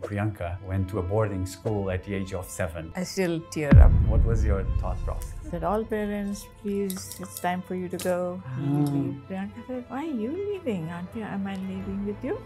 Priyanka went to a boarding school at the age of 7. I still tear up. What was your thought process? I said, all parents, please, it's time for you to go. You leave. Priyanka said, why are you leaving? Auntie, am I leaving with you?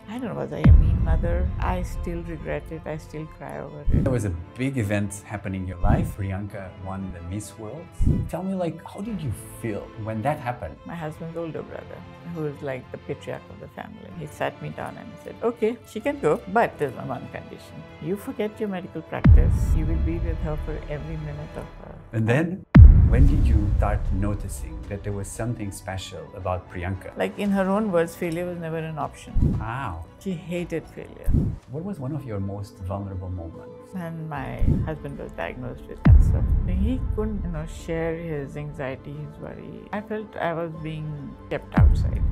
I don't know, was I a mean mother? I still regret it. I still cry over it. There was a big event happening in your life. Priyanka won the Miss World. Tell me, how did you feel when that happened? My husband's older brother, who is like the patriarch of the family, he sat me down and he said, okay, she can go, but there's one condition. You forget your medical practice. You will be with her for every minute of her. And then, when did you start noticing that there was something special about Priyanka? Like in her own words, failure was never an option. Wow. She hated failure. What was one of your most vulnerable moments? And my husband was diagnosed with cancer. He couldn't, share his anxiety, his worry. I felt I was being kept outside.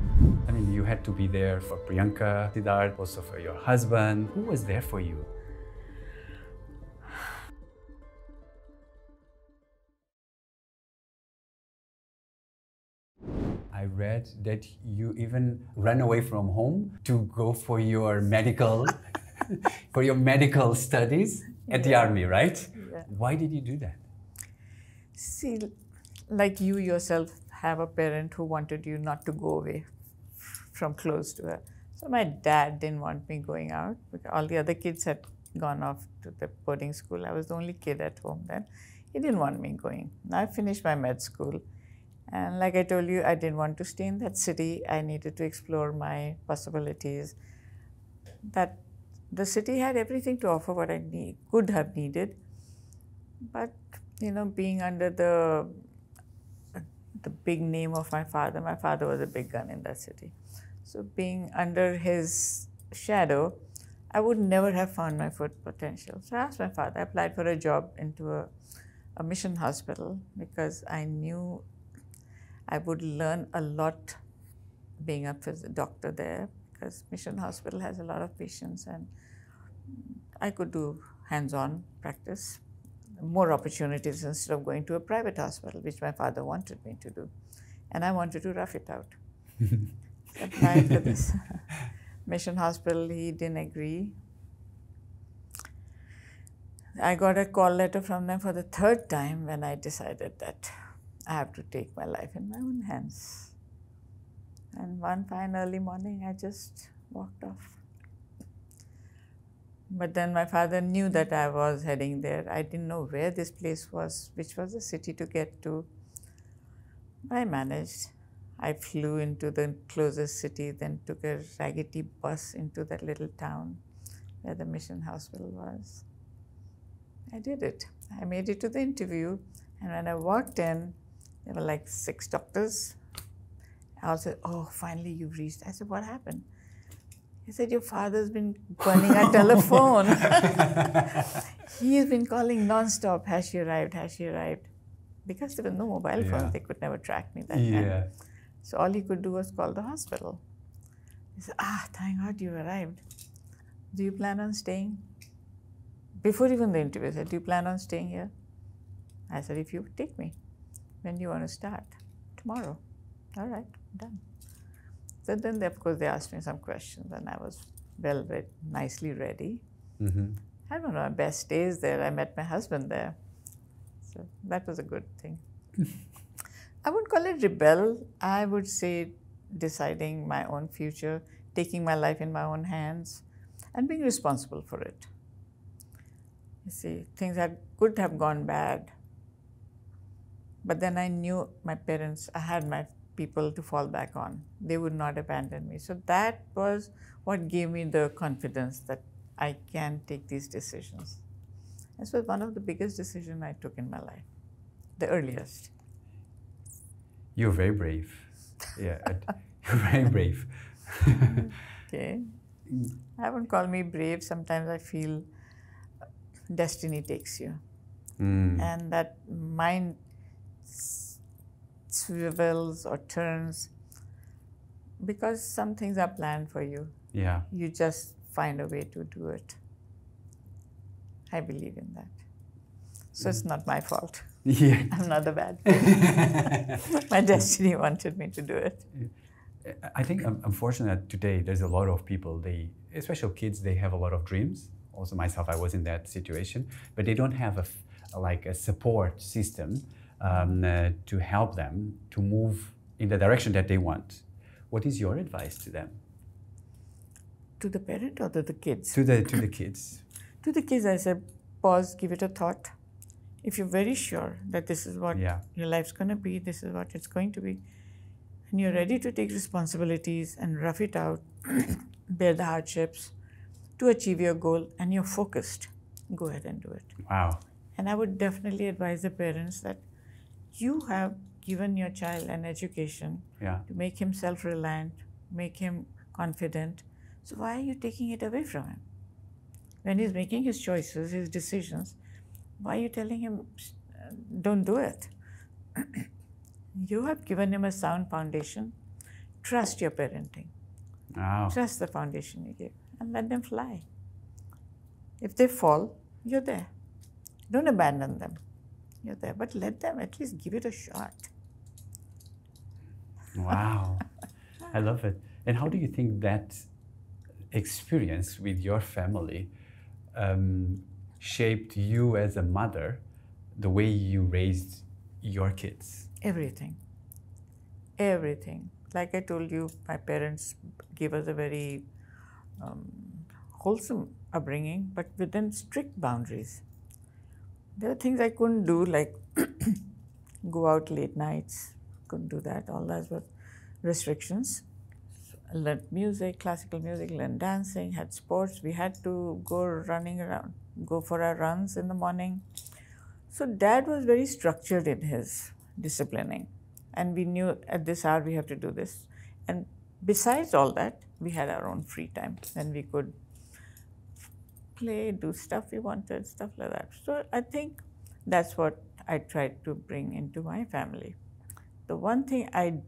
I mean, you had to be there for Priyanka, Siddharth, also for your husband. Who was there for you? I read that you even ran away from home to go for your medical, studies at the army, right? Yeah. Why did you do that? See, like you yourself have a parent who wanted you not to go away from close to her. So my dad didn't want me going out because all the other kids had gone off to the boarding school. I was the only kid at home then. He didn't want me going. I finished my med school. And like I told you, I didn't want to stay in that city. I needed to explore my possibilities. That the city had everything to offer what I could have needed. But, being under the big name of my father was a big gun in that city. So being under his shadow, I would never have found my full potential. So I asked my father, I applied for a job into a mission hospital because I knew I would learn a lot being a doctor there because Mission Hospital has a lot of patients and I could do hands-on practice, more opportunities instead of going to a private hospital, which my father wanted me to do. And I wanted to rough it out. I applied for this Mission Hospital, he didn't agree. I got a call letter from them for the 3rd time when I decided that I have to take my life in my own hands. And one fine early morning, I just walked off. But then my father knew that I was heading there. I didn't know where this place was, which was a city to get to. I managed. I flew into the closest city, then took a raggedy bus into that little town where the mission hospital was. I did it. I made it to the interview. And when I walked in, there were like 6 doctors. I said, oh, finally you've reached. I said, what happened? He said, your father's been burning our telephone. He's been calling non-stop, has she arrived, has she arrived? Because there was no mobile phone, they could never track me that time. So all he could do was call the hospital. He said, thank God you arrived. Do you plan on staying? Before even the interview, I said, do you plan on staying here? I said, if you take me. When do you want to start? Tomorrow. All right, done. So then, of course, they asked me some questions and I was nicely ready. I don't know, my best days there. I met my husband there. So that was a good thing. I wouldn't call it rebel. I would say deciding my own future, taking my life in my own hands and being responsible for it. You see, things could have gone bad. But then I knew my parents, I had my people to fall back on. They would not abandon me. So that was what gave me the confidence that I can take these decisions. This was one of the biggest decisions I took in my life, the earliest. You're very brave. Yeah, you're very brave. Okay. I wouldn't call me brave. Sometimes I feel destiny takes you. And that mind swivels or turns because some things are planned for you. Yeah. You just find a way to do it. I believe in that. So it's not my fault. Yeah. I'm not the bad person. My destiny wanted me to do it. I think I'm fortunate today there's a lot of people, especially kids, they have a lot of dreams. Also myself, I was in that situation, but they don't have like a support system to help them to move in the direction that they want. What is your advice to them? To the parent or to the kids? To the kids. To the kids, I said, pause, give it a thought. If you're very sure that this is what your life's going to be, this is what it's going to be, and you're ready to take responsibilities and rough it out, bear the hardships to achieve your goal, and you're focused, go ahead and do it. Wow. And I would definitely advise the parents that you have given your child an education to make him self-reliant, make him confident. So why are you taking it away from him? When he's making his choices, his decisions, why are you telling him, don't do it? You have given him a sound foundation. Trust your parenting. Wow. Trust the foundation you gave and let them fly. If they fall, you're there. Don't abandon them. You're there, but let them at least give it a shot. Wow. I love it. And how do you think that experience with your family shaped you as a mother, the way you raised your kids? Everything. Everything. Like I told you, my parents gave us a very wholesome upbringing, but within strict boundaries. There were things I couldn't do, like go out late nights, couldn't do that. All that was restrictions. Learned music, classical music, learned dancing, had sports. We had to go running around, go for our runs in the morning. So Dad was very structured in his disciplining. And we knew at this hour we have to do this. And besides all that, we had our own free time. And we could play, do stuff we wanted, stuff like that. So I think that's what I tried to bring into my family. The one thing I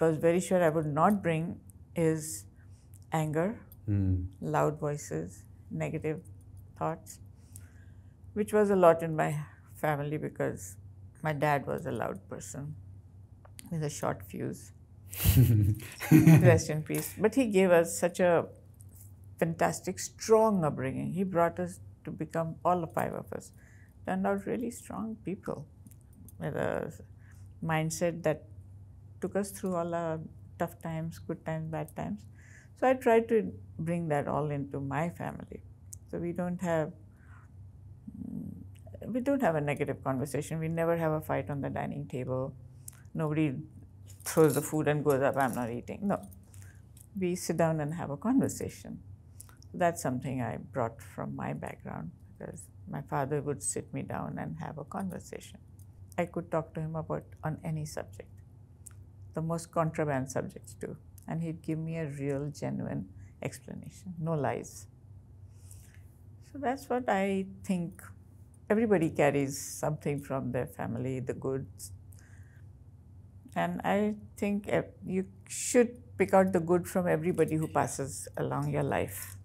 was very sure I would not bring is anger, loud voices, negative thoughts, which was a lot in my family because my dad was a loud person with a short fuse. Rest in peace. But he gave us such a fantastic, strong upbringing. He brought us to become, all the 5 of us, turned out really strong people with a mindset that took us through all our tough times, good times, bad times. So I tried to bring that all into my family. So we don't have a negative conversation. We never have a fight on the dining table. Nobody throws the food and goes up, I'm not eating. No. We sit down and have a conversation. That's something I brought from my background because my father would sit me down and have a conversation. I could talk to him on any subject, the most contraband subjects too, and he'd give me a real, genuine explanation, no lies. So that's what I think. Everybody carries something from their family, the goods. And I think you should pick out the good from everybody who passes along your life.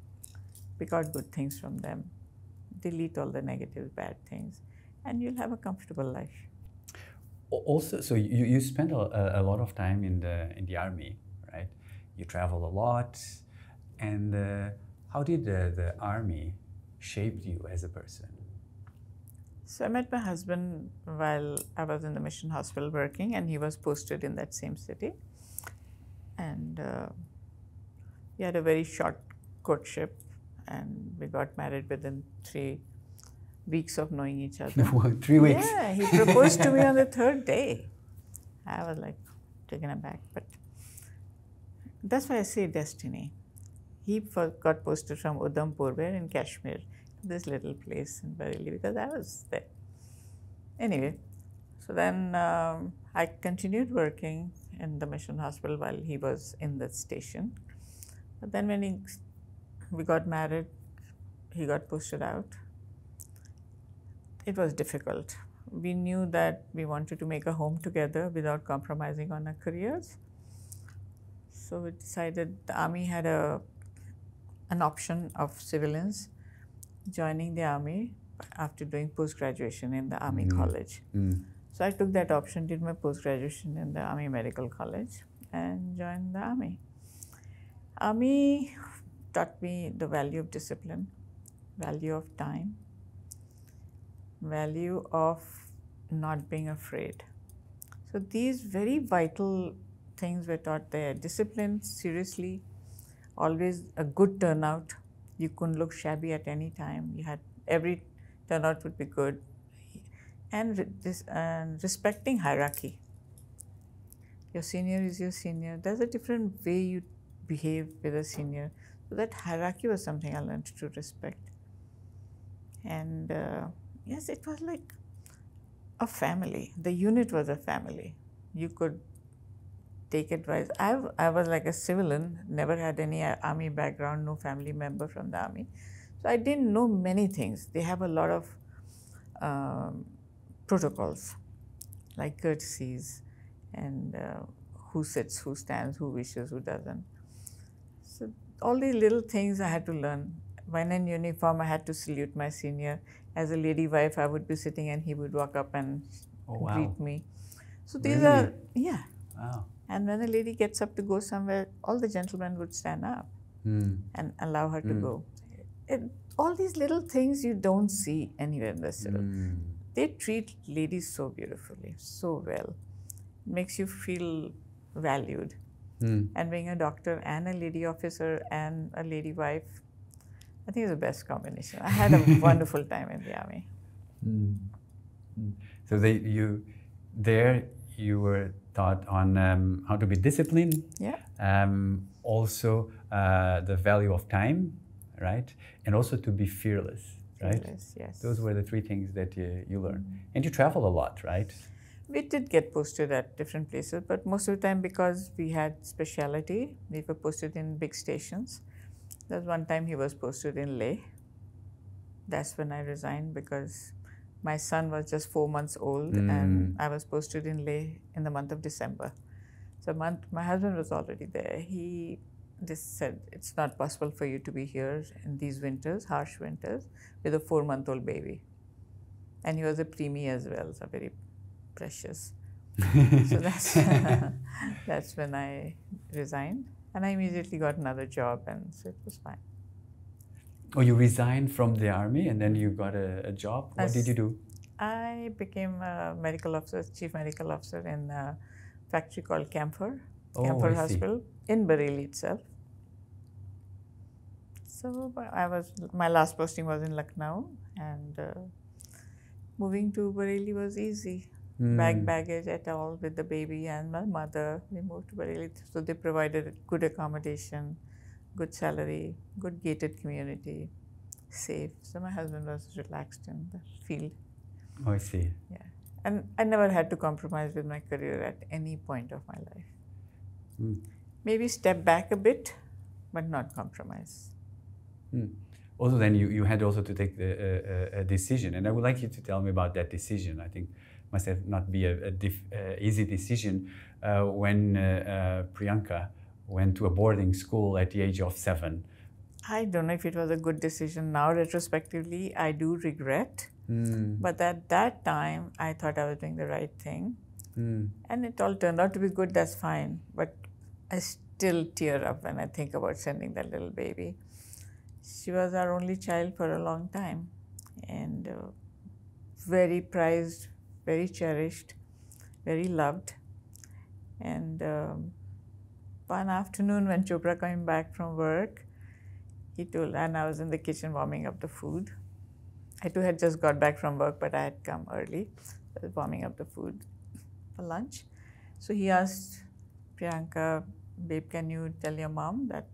Pick out good things from them. Delete all the negative, bad things, and you'll have a comfortable life. Also, so you spend a lot of time in the army, right? You travel a lot. And how did the army shape you as a person? So I met my husband while I was in the mission hospital working, and he was posted in that same city. And we had a very short courtship, and we got married within 3 weeks of knowing each other. 3 weeks? Yeah, he proposed to me on the 3rd day. I was like taken aback, but that's why I say destiny. He got posted from Udhampur, where in Kashmir, this little place in Bareilly, because I was there. Anyway, so then I continued working in the mission hospital while he was in the station. But then when we got married, he got posted out. It was difficult. We knew that we wanted to make a home together without compromising on our careers. So we decided the army had an option of civilians joining the army after doing post-graduation in the army college. So I took that option, did my post-graduation in the Army Medical College and joined the army. Army taught me the value of discipline, value of time, value of not being afraid. So these very vital things were taught there. Discipline, seriously, always a good turnout. You couldn't look shabby at any time. You had every turnout would be good. And respecting hierarchy. Your senior is your senior. There's a different way you behave with a senior. So that hierarchy was something I learned to respect. And yes, it was like a family. The unit was a family. You could take advice. I was like a civilian, never had any army background, no family member from the army. So I didn't know many things. They have a lot of protocols, like courtesies, and who sits, who stands, who wishes, who doesn't. So all these little things I had to learn. When in uniform, I had to salute my senior. As a lady wife, I would be sitting and he would walk up and greet me. So these are, yeah. Wow. And when a lady gets up to go somewhere, all the gentlemen would stand up and allow her to go. All these little things you don't see anywhere in the civil. They treat ladies so beautifully, so well. It makes you feel valued. And being a doctor and a lady officer and a lady wife, I think it's the best combination. I had a wonderful time in the army. So you were taught on how to be disciplined. Yeah. Also the value of time, right? And also to be fearless, right? Fearless, yes. Those were the three things that you learned. And you travel a lot, right? We did get posted at different places, but most of the time because we had speciality, we were posted in big stations. There was one time he was posted in Leh. That's when I resigned because my son was just 4 months old and I was posted in Leh in the month of December. So my husband was already there. He just said, it's not possible for you to be here in these winters, harsh winters, with a 4-month-old baby. And he was a preemie as well, so very precious. So that's when I resigned. And I immediately got another job, and so it was fine. Oh, you resigned from the army and then you got a job? What did you do? I became a medical officer, chief medical officer in a factory called Camphor Hospital in Bareilly itself. So my last posting was in Lucknow, and moving to Bareilly was easy. Baggage at all with the baby and my mother. We moved to Bareilly. So they provided good accommodation, good salary, good gated community, safe. So my husband was relaxed in the field. Oh, I see. Yeah. And I never had to compromise with my career at any point of my life. Maybe step back a bit, but not compromise. Also, then you had also to take a decision. And I would like you to tell me about that decision. I think must have not be a easy decision when Priyanka went to a boarding school at the age of 7. I don't know if it was a good decision. Now, retrospectively, I do regret. But at that time, I thought I was doing the right thing. And it all turned out to be good, that's fine. But I still tear up when I think about sending that little baby. She was our only child for a long time. And very prized, very cherished, very loved. And one afternoon when Chopra came back from work, he told, and I was in the kitchen warming up the food. I too had just got back from work, but I had come early. So I was warming up the food for lunch. So he asked Priyanka, babe, can you tell your mom that,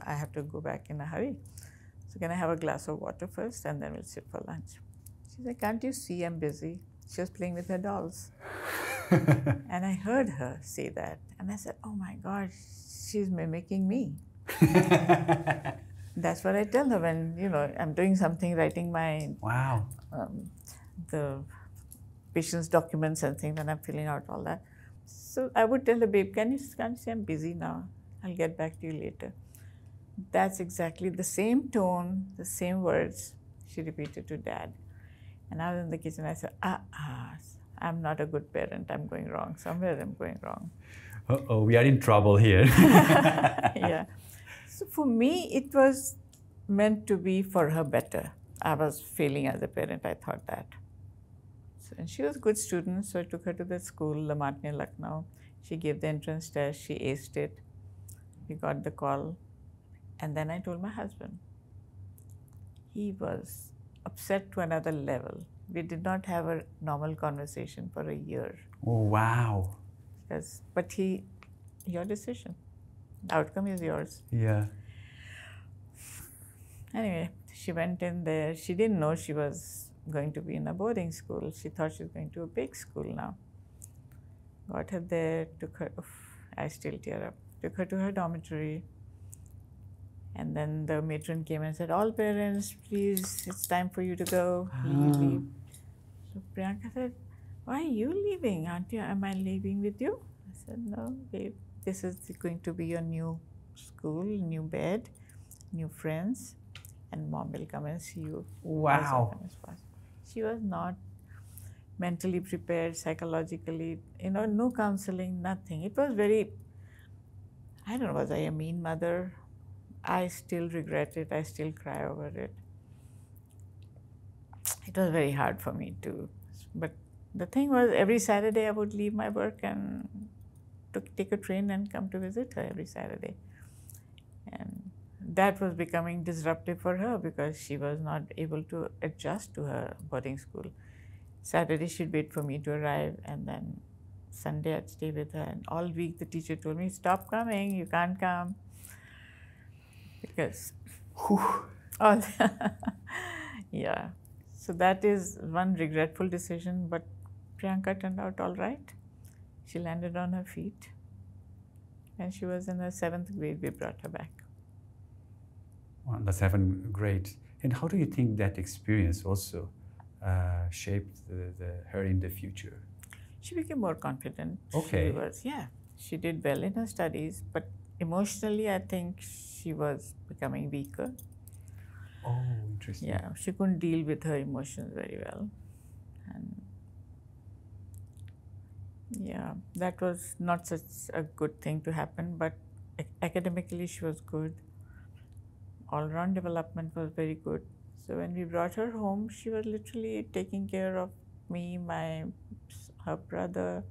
I have to go back in a hurry. So can I have a glass of water first and then we'll sit for lunch? She said, can't you see I'm busy? She was playing with her dolls. And I heard her say that. And I said, oh my God, she's mimicking me. That's what I tell her when, I'm doing something, writing my the patient's documents and things, and I'm filling out all that. So I would tell her, babe, can't you say I'm busy now? I'll get back to you later. That's exactly the same tone, the same words she repeated to Dad. And I was in the kitchen, I said, I'm not a good parent, I'm going wrong. Somewhere I'm going wrong. Uh-oh, we are in trouble here. Yeah. So for me, it was meant to be for her better. I was failing as a parent, I thought that. So, and she was a good student, so I took her to the school, the Matne Lucknow. She gave the entrance test, she aced it. We got the call. And then I told my husband. He was upset to another level. We did not have a normal conversation for a year. Oh, wow. But your decision. The outcome is yours. Yeah. Anyway, she went in there. She didn't know she was going to be in a boarding school. She thought she was going to a big school now. Got her there, took her, I still tear up, took her to her dormitory. And then the matron came and said, all parents, please, it's time for you to go. Leave. So Priyanka said, why are you leaving? Am I leaving with you? I said, no, babe, this is going to be your new school, new bed, new friends, and mom will come and see you. Wow. She was not mentally prepared, psychologically, no counseling, nothing. It was very, I don't know, was I a mean mother? I still regret it. I still cry over it. It was very hard for me too. But the thing was, every Saturday I would leave my work and take a train and come to visit her every Saturday. And that was becoming disruptive for her because she was not able to adjust to her boarding school. Saturday she'd wait for me to arrive, and then Sunday I'd stay with her. And all week the teacher told me, stop coming, you can't come. Because, yeah. So that is one regretful decision, but Priyanka turned out all right. She landed on her feet. And she was in the 7th grade, we brought her back. Well, the 7th grade. And how do you think that experience also shaped her in the future? She became more confident. Okay. She did well in her studies, but emotionally, I think she was becoming weaker. Oh, interesting. Yeah, she couldn't deal with her emotions very well. And yeah, that was not such a good thing to happen, but academically she was good. All-round development was very good. So when we brought her home, she was literally taking care of me, her brother.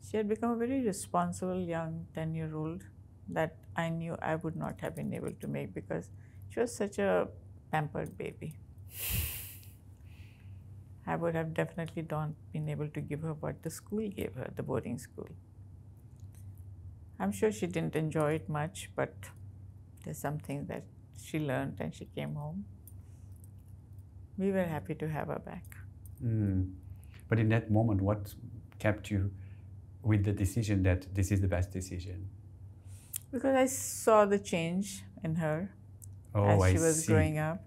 She had become a very responsible young 10-year-old that I knew I would not have been able to make because she was such a pampered baby. I would have definitely not been able to give her what the school gave her, the boarding school. I'm sure she didn't enjoy it much, but there's something that she learned and she came home. We were happy to have her back. But in that moment, what kept you with the decision that this is the best decision? Because I saw the change in her as she was growing up.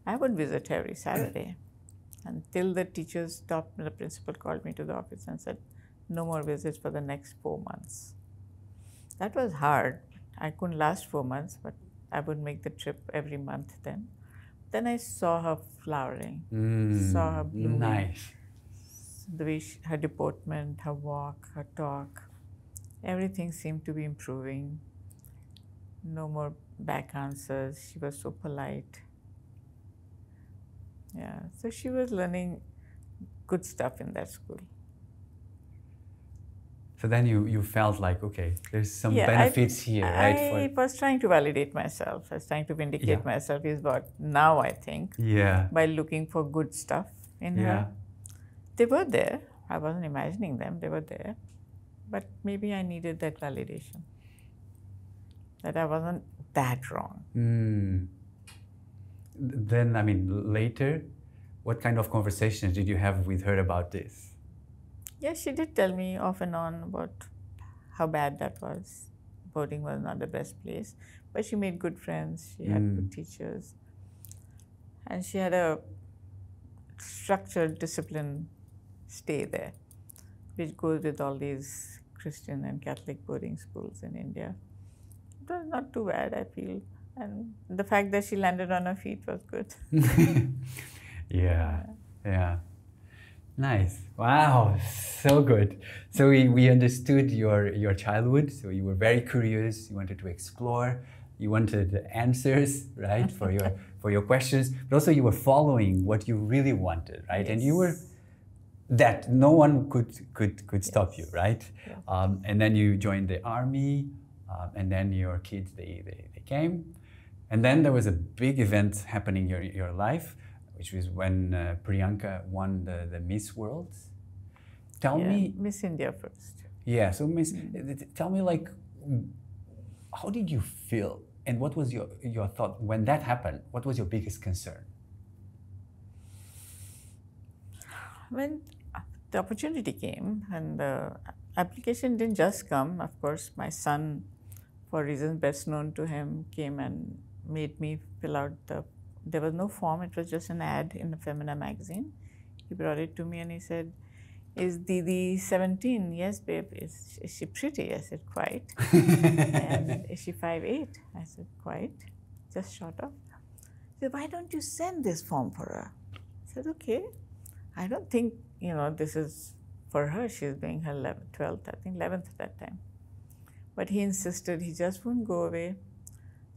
I would visit her every Saturday until the teachers stopped. The principal called me to the office and said, no more visits for the next 4 months. That was hard. I couldn't last 4 months, but I would make the trip every month then. Then I saw her flowering, saw her blooming. Nice. The way her deportment, her walk, her talk, everything seemed to be improving. No more back answers. She was so polite. Yeah, so she was learning good stuff in that school. So then you felt like, okay, there's some benefits here, right? I was trying to validate myself. I was trying to vindicate myself is what now I think. Yeah. By looking for good stuff in her. They were there. I wasn't imagining them. They were there. But maybe I needed that validation. That I wasn't that wrong. Then, I mean, later, what kind of conversations did you have with her about this? Yeah, she did tell me off and on about how bad that was. Boarding was not the best place. But she made good friends. She had good teachers. And she had a structured, disciplined stay there, which goes with all these Christian and Catholic boarding schools in India. It was not too bad, I feel. And the fact that she landed on her feet was good. Yeah. Nice. Wow, so good. So we understood your childhood. So you were very curious. You wanted to explore. you wanted answers, right, for your questions, but also you were following what you really wanted, right? Yes. And you were that no one could stop you, right? Yes. And then you joined the army, and then your kids they came, and then there was a big event happening in your life, which was when Priyanka won the Miss World. Tell me, Miss India first. Yeah, so Miss, tell me, like, how did you feel, and what was your thought when that happened? What was your biggest concern? When the opportunity came and the application didn't just come, of course, my son, for reasons best known to him, came and made me fill out there was no form, it was just an ad in a Femina magazine. He brought it to me and he said, "Is Didi 17? Yes, babe. Is she pretty?" I said, "Quite." "And is she 5'8"? I said, "Quite. Just short of." He said, "Why don't you send this form for her?" I said, "Okay. I don't think, this is for her. She's doing her 12th, I think 11th at that time." But he insisted, he just wouldn't go away.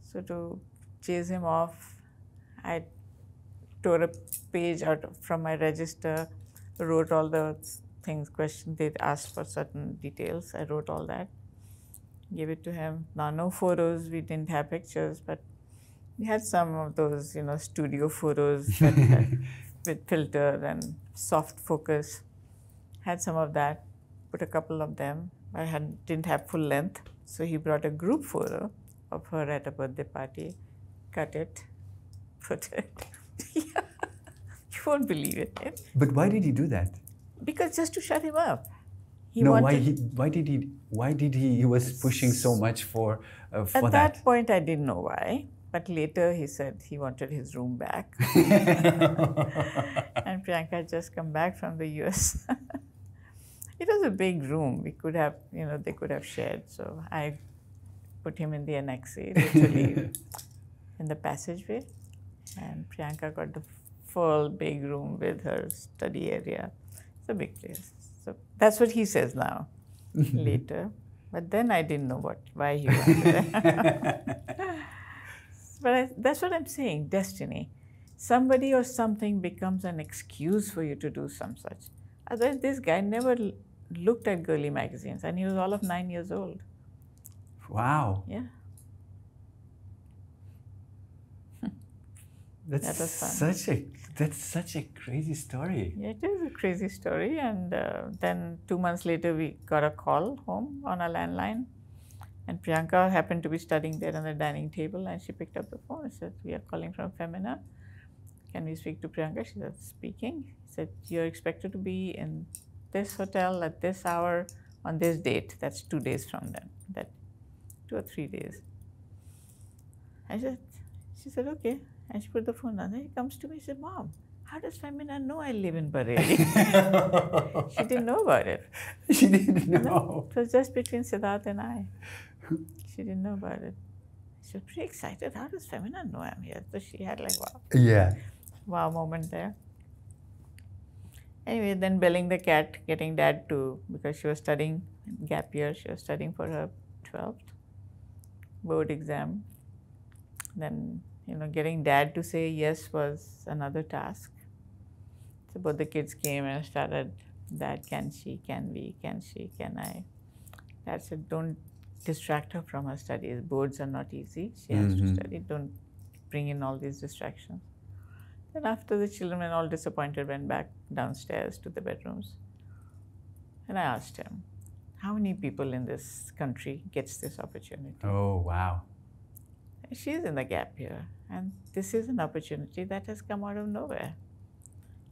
So to chase him off, I tore a page out from my register, wrote all the questions they'd asked for certain details. I wrote all that, gave it to him. Now, no photos, we didn't have pictures, but we had some of those, studio photos that with filter and soft focus. Had some of that, put a couple of them. I didn't have full length, so he brought a group photo of her at a birthday party, cut it, put it. Yeah. You won't believe it. Eh? But why did he do that? Because just to shut him up. He was pushing so much for that? At that point, I didn't know why. But later he said he wanted his room back. And Priyanka had just come back from the US. It was a big room. We could have, they could have shared. So I put him in the annexe, literally in the passageway. And Priyanka got the full big room with her study area. It's a big place. So that's what he says now, later. But then I didn't know why he wanted that. But that's what I'm saying, destiny. Somebody or something becomes an excuse for you to do some such. Otherwise, this guy never looked at girly magazines, and he was all of 9 years old. Wow. Yeah. That's such a crazy story. Yeah, it is a crazy story. And then 2 months later, we got a call home on a landline. And Priyanka happened to be studying there on the dining table, and she picked up the phone and said, "We are calling from Femina. Can we speak to Priyanka?" She said, "Speaking." He said, "You're expected to be in this hotel at this hour on this date." That's 2 days from then. That 2 or 3 days. She said, "Okay." And she put the phone down. Then he comes to me and said, "Mom, how does Femina know I live in Bareilly?" She didn't know about it. She didn't know. No, it was just between Siddharth and I. She didn't know about it. She was pretty excited. How does Femina know I'm here? So she had like, wow. Yeah. Wow moment there. Anyway, then belling the cat, getting Dad to, because she was studying gap year, she was studying for her 12th board exam. Then, getting Dad to say yes was another task. So both the kids came and started, "Dad, can she, can we, can she, can I?" Dad said, "Don't distract her from her studies. Boards are not easy. She has to study. Don't bring in all these distractions." Then after the children, all disappointed, went back downstairs to the bedrooms. And I asked him, "How many people in this country gets this opportunity?" Oh, wow. She's in the gap year, and this is an opportunity that has come out of nowhere.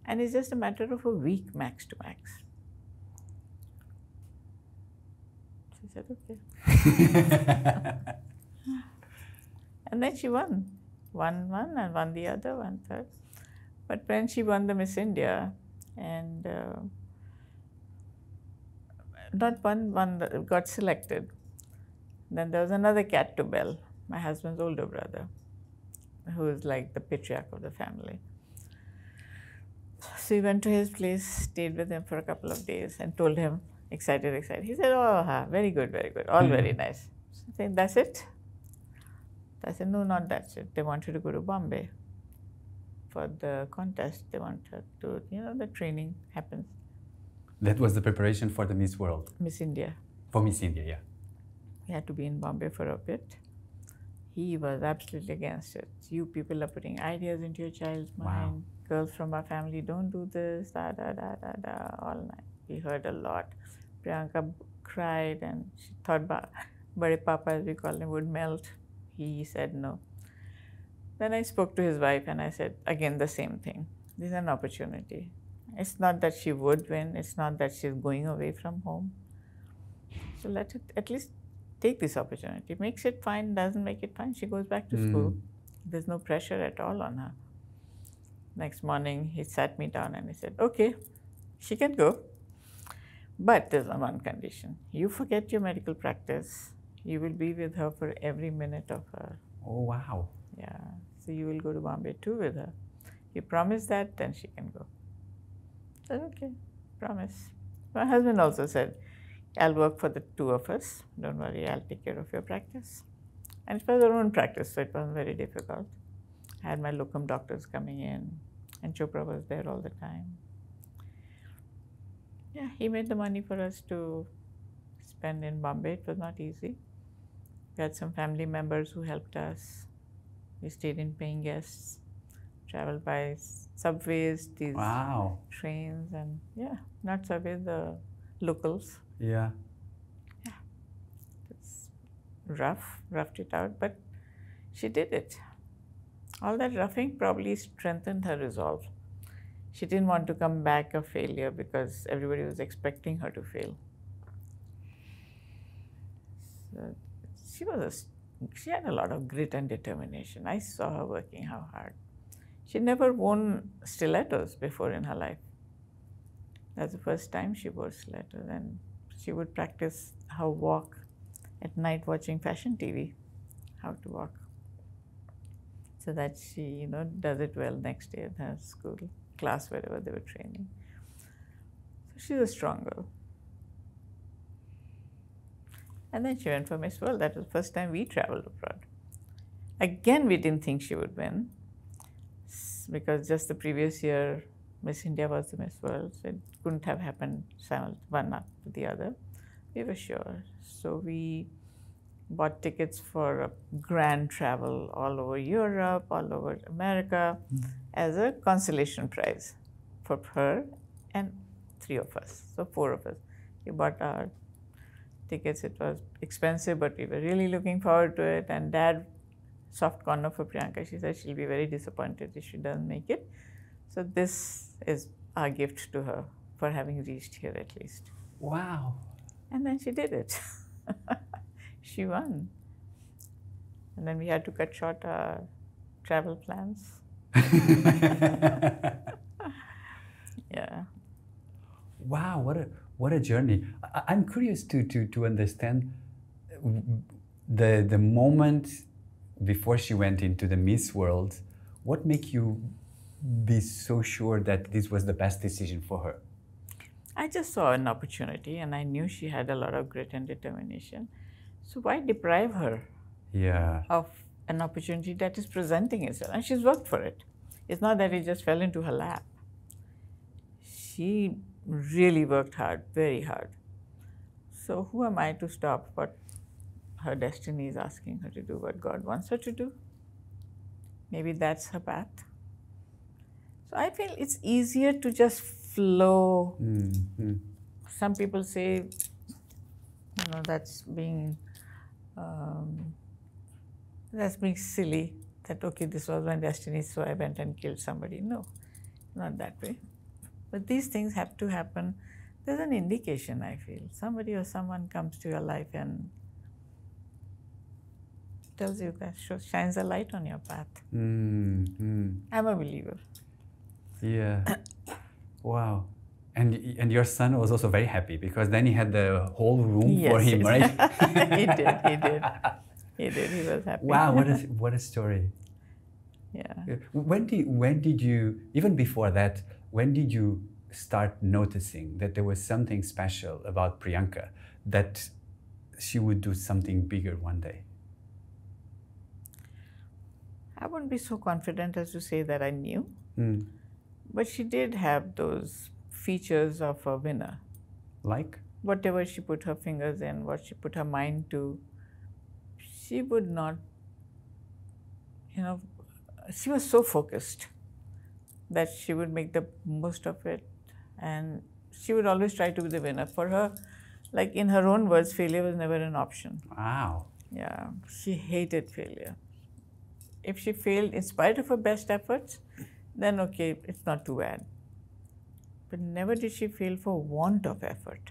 And it's just a matter of a week, max to max. She said, "Okay." And then she won. Won one and won the other, one third. But when she won the Miss India, and not one that got selected, then there was another cat to bell, my husband's older brother, who is like the patriarch of the family. So we went to his place, stayed with him for a couple of days, and told him, excited. He said, "Oh, very good, all very nice." So I said, "That's it?" I said, no, not that shit. They want her to go to Bombay for the contest. They want her to, the training happens. That was the preparation for the Miss World? Miss India. For Miss India, yeah. He had to be in Bombay for a bit. He was absolutely against it. You people are putting ideas into your child's mind. Wow. Girls from our family don't do this, da da da da da, all night. We heard a lot. Priyanka cried and she thought Bade Papa, as we call him, would melt. He said no. Then I spoke to his wife and I said, again, the same thing. This is an opportunity. It's not that she would win. It's not that she's going away from home. So let it at least take this opportunity. Makes it fine, doesn't make it fine. She goes back to school. There's no pressure at all on her. Next morning, he sat me down and he said, okay, she can go. But there's one condition. You forget your medical practice. You will be with her for every minute of her. Oh, wow. Yeah. So you will go to Bombay too with her. You promise that, then she can go. I said, okay, promise. My husband also said, I'll work for the two of us. Don't worry, I'll take care of your practice. And it was our own practice, so it wasn't very difficult. I had my locum doctors coming in, and Chopra was there all the time. Yeah, he made the money for us to spend in Bombay. It was not easy. We had some family members who helped us. We stayed in paying guests, traveled by subways, these trains, and not subways, the locals. Yeah. Yeah. It's roughed it out, but she did it. All that roughing probably strengthened her resolve. She didn't want to come back a failure because everybody was expecting her to fail. So she had a lot of grit and determination. I saw her working how hard. She never worn stilettos before in her life. That's the first time she wore stilettos, and she would practice her walk at night watching fashion TV, how to walk, so that she, does it well next day in her school, class, wherever they were training. So she's a strong girl. And then she went for Miss World. That was the first time we traveled abroad. Again, we didn't think she would win because just the previous year, Miss India was the Miss World, so it couldn't have happened one after the other. We were sure. So we bought tickets for a grand travel all over Europe, all over America, as a consolation prize for her and 3 of us, so 4 of us. We bought our tickets. It was expensive, but we were really looking forward to it. And Dad, soft corner for Priyanka, she said she'll be very disappointed if she doesn't make it. So this is our gift to her for having reached here at least. Wow. And then she did it. She won. And then we had to cut short our travel plans. Yeah. Wow, what a journey. I'm curious to understand the moment before she went into the Miss World. What made you be so sure that this was the best decision for her? I just saw an opportunity and I knew she had a lot of grit and determination. So why deprive her of an opportunity that is presenting itself? And she's worked for it. It's not that it just fell into her lap. She really worked hard, very hard. So who am I to stop what her destiny is asking her to do, what God wants her to do? Maybe that's her path. So I feel it's easier to just flow. Some people say, that's being silly, that, okay, this was my destiny, so I went and killed somebody. No, not that way. But these things have to happen. There's an indication, I feel. Somebody or someone comes to your life and tells you that, shines a light on your path. I'm a believer. Yeah. Wow. And your son was also very happy because then he had the whole room for him, right? He did. He was happy. Wow, what a story. Yeah. When did you, even before that, when did you start noticing that there was something special about Priyanka, that she would do something bigger one day? I wouldn't be so confident as to say that I knew, Mm. but she did have those features of a winner. Like? Whatever she put her fingers in, what she put her mind to, she would not, you know, she was so focused that she would make the most of it, and she would always try to be the winner. For her, like in her own words, failure was never an option. Wow. Yeah, she hated failure. If she failed in spite of her best efforts, then okay, it's not too bad. But never did she fail for want of effort.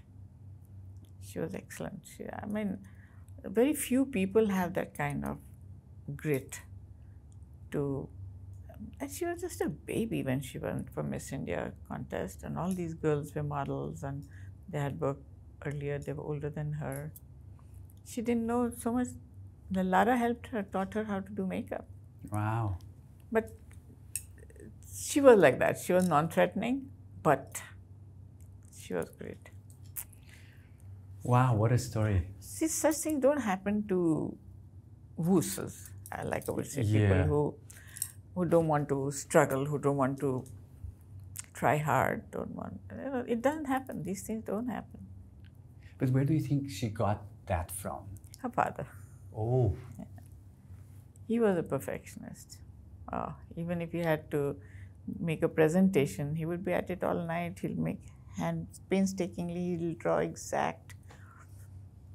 She was excellent. I mean, very few people have that kind of grit to. And she was just a baby when she went for Miss India contest, and all these girls were models, and they had worked earlier. They were older than her. She didn't know so much. The Lara helped her, taught her how to do makeup. Wow. But she was like that. She was non-threatening, but she was great. Wow, what a story. See, such things don't happen to woosers, like I would say, Yeah. people who don't want to struggle, who don't want to try hard, don't want. It doesn't happen. These things don't happen. But where do you think she got that from? Her father. Oh. Yeah. He was a perfectionist. Even if he had to make a presentation, he would be at it all night. He'll make hands painstakingly, he'll draw exact.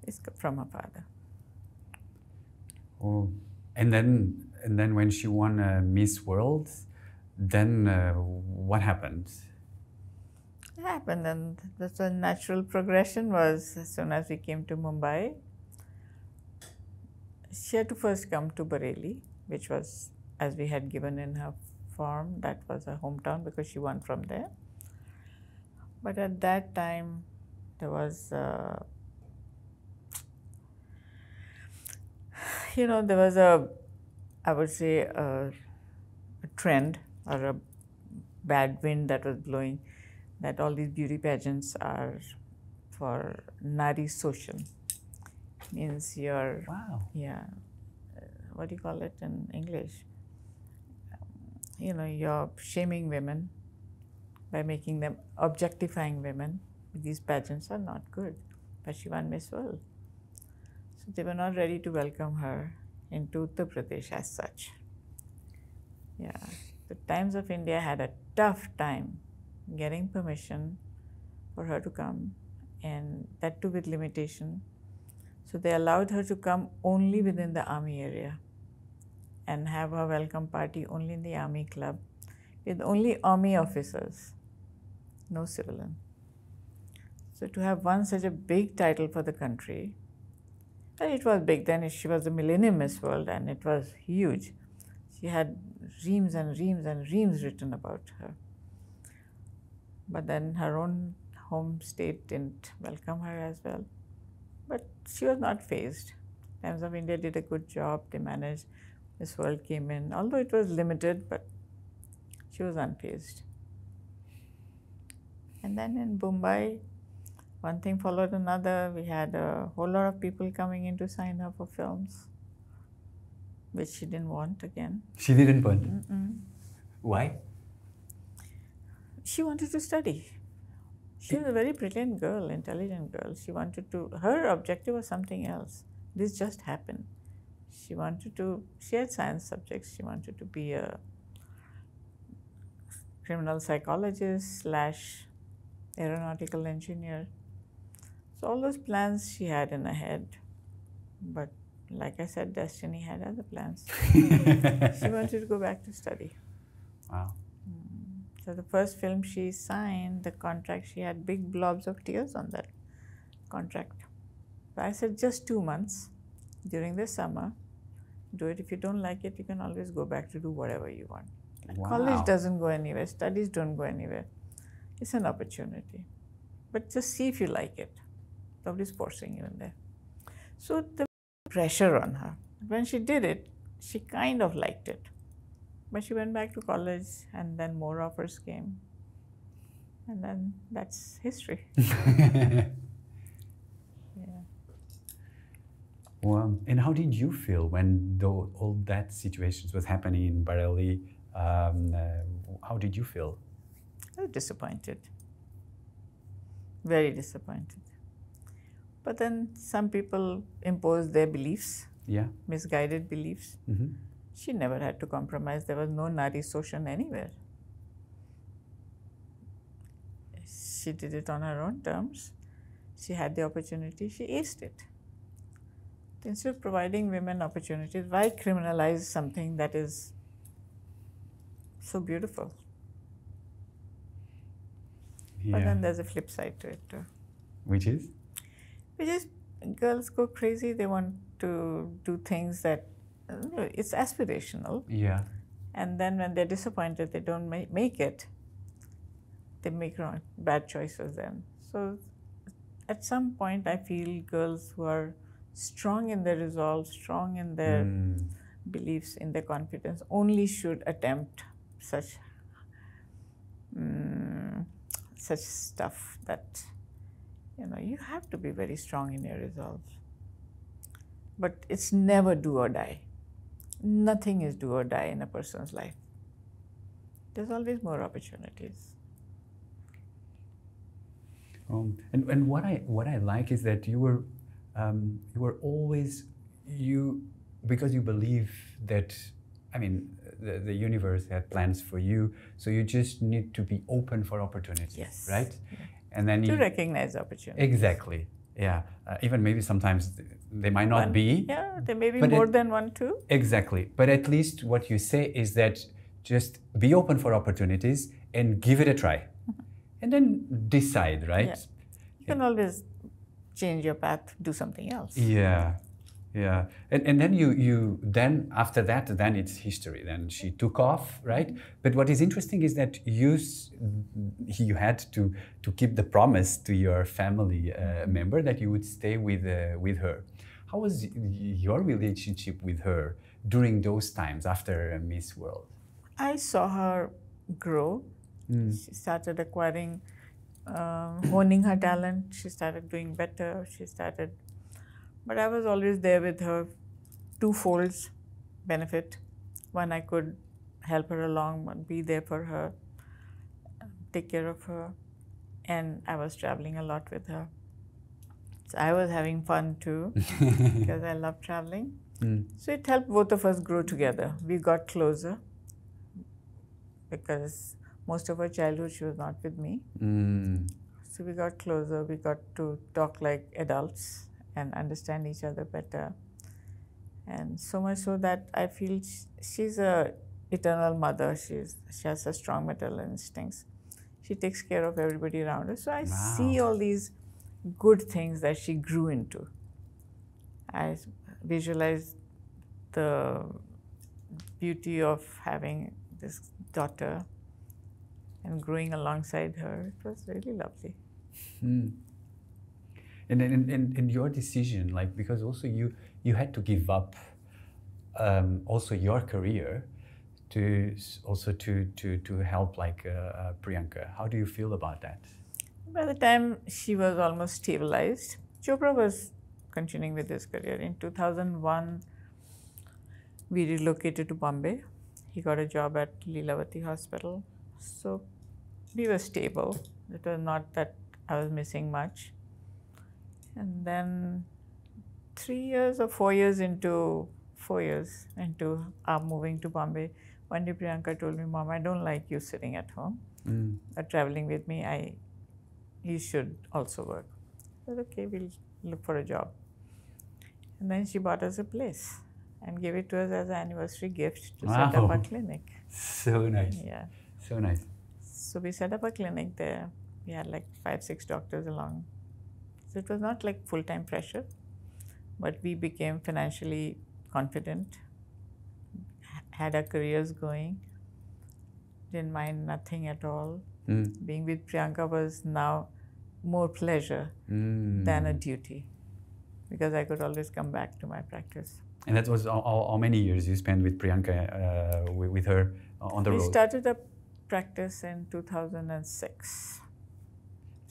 It's from her father. Oh. And then when she won Miss World, then what happened? It happened, and that's a natural progression was as soon as we came to Mumbai, she had to first come to Bareilly, which was, as we had given in her form, that was her hometown because she won from there. But at that time, there was, there was I would say, a trend or a bad wind that was blowing, that all these beauty pageants are for Nari social. Means you're, Wow. yeah, what do you call it in English? You're shaming women by making them, objectifying women. These pageants are not good. But she won Miss World. So they were not ready to welcome her into Uttar Pradesh as such. Yeah, the Times of India had a tough time getting permission for her to come, and that too with limitation. So they allowed her to come only within the army area and have her welcome party only in the army club with only army officers, no civilian. So to have won such a big title for the country, and it was big then, she was the Millennium Miss World and it was huge. She had reams and reams and reams written about her. But then her own home state didn't welcome her as well. But she was not fazed. Times of India did a good job. They managed. Miss World came in, although it was limited, but she was unfazed. And then in Mumbai, one thing followed another. We had a whole lot of people coming in to sign her for films, which she didn't want again. She didn't want? Why? She wanted to study. She was a very brilliant girl, intelligent girl. She wanted to, her objective was something else. This just happened. She had science subjects. She wanted to be a criminal psychologist / aeronautical engineer. So all those plans she had in her head. But like I said, destiny had other plans. She wanted to go back to study. Wow. So the first film she signed, the contract, she had big blobs of tears on that contract. So I said, just 2 months during the summer, do it. If you don't like it, you can always go back to do whatever you want. Wow. College doesn't go anywhere, studies don't go anywhere. It's an opportunity. But just see if you like it. Nobody's forcing you in there. So the pressure on her. When she did it, she kind of liked it. But she went back to college, and then more offers came. And then that's history. Yeah. Well, and how did you feel when all that situations was happening in Bareilly? How did you feel? I was disappointed, very disappointed. But then some people impose their beliefs, Yeah. misguided beliefs. Mm-hmm. She never had to compromise. There was no Nari Shoshan anywhere. She did it on her own terms. She had the opportunity, she aced it. Instead of providing women opportunities, why criminalize something that is so beautiful? Yeah. But then there's a flip side to it too. Which is? Which is girls go crazy, they want to do things that, it's aspirational. Yeah. And then when they're disappointed, they don't make it, they make bad choices then. So at some point, I feel girls who are strong in their resolve, strong in their beliefs, in their confidence, only should attempt such stuff that, you have to be very strong in your resolve. But it's never do or die. Nothing is do or die in a person's life. There's always more opportunities. And what I like is that you were always because you believe that, I mean, the universe had plans for you, so you just need to be open for opportunities. Yes. Right. Yeah. And then to recognize opportunities. Exactly. Yeah. Even maybe sometimes they might not be. Yeah, there may be more than one too. Exactly. But at least what you say is that just be open for opportunities and give it a try. And then decide, right? Yeah. You can always change your path, do something else. Yeah. Yeah. And then you then after that, then it's history. Then she took off, right? But what is interesting is that you had to keep the promise to your family member that you would stay with her. How was your relationship with her during those times after Miss World? I saw her grow. She started acquiring, honing her talent. She started doing better. But I was always there with her, twofold benefit. One, I could help her along, be there for her, take care of her, and I was traveling a lot with her. So I was having fun too, because I love traveling. So it helped both of us grow together. We got closer, because most of her childhood she was not with me. So we got closer, we got to talk like adults and understand each other better. And so much so that I feel she's a eternal mother. She has a strong maternal instincts. She takes care of everybody around her. So I see all these good things that she grew into. I visualize the beauty of having this daughter and growing alongside her. It was really lovely. And your decision, like, because also you had to give up also your career to help like Priyanka. How do you feel about that? By the time she was almost stabilized, Chopra was continuing with his career. In 2001, we relocated to Bombay. He got a job at Leelavati Hospital. So we were stable. It was not that I was missing much. And then 4 years into our moving to Bombay, one day Priyanka told me, "Mom, I don't like you sitting at home. Traveling with me, you should also work." I said, "Okay, we'll look for a job." And then she bought us a place and gave it to us as an anniversary gift to set up a clinic. So nice. Yeah. So nice. So we set up a clinic there. We had like 5-6 doctors along. So it was not like full-time pressure, but we became financially confident, had our careers going, didn't mind nothing at all. Being with Priyanka was now more pleasure than a duty, because I could always come back to my practice. And that was how many years you spent with Priyanka, with her on the road? We started a practice in 2006.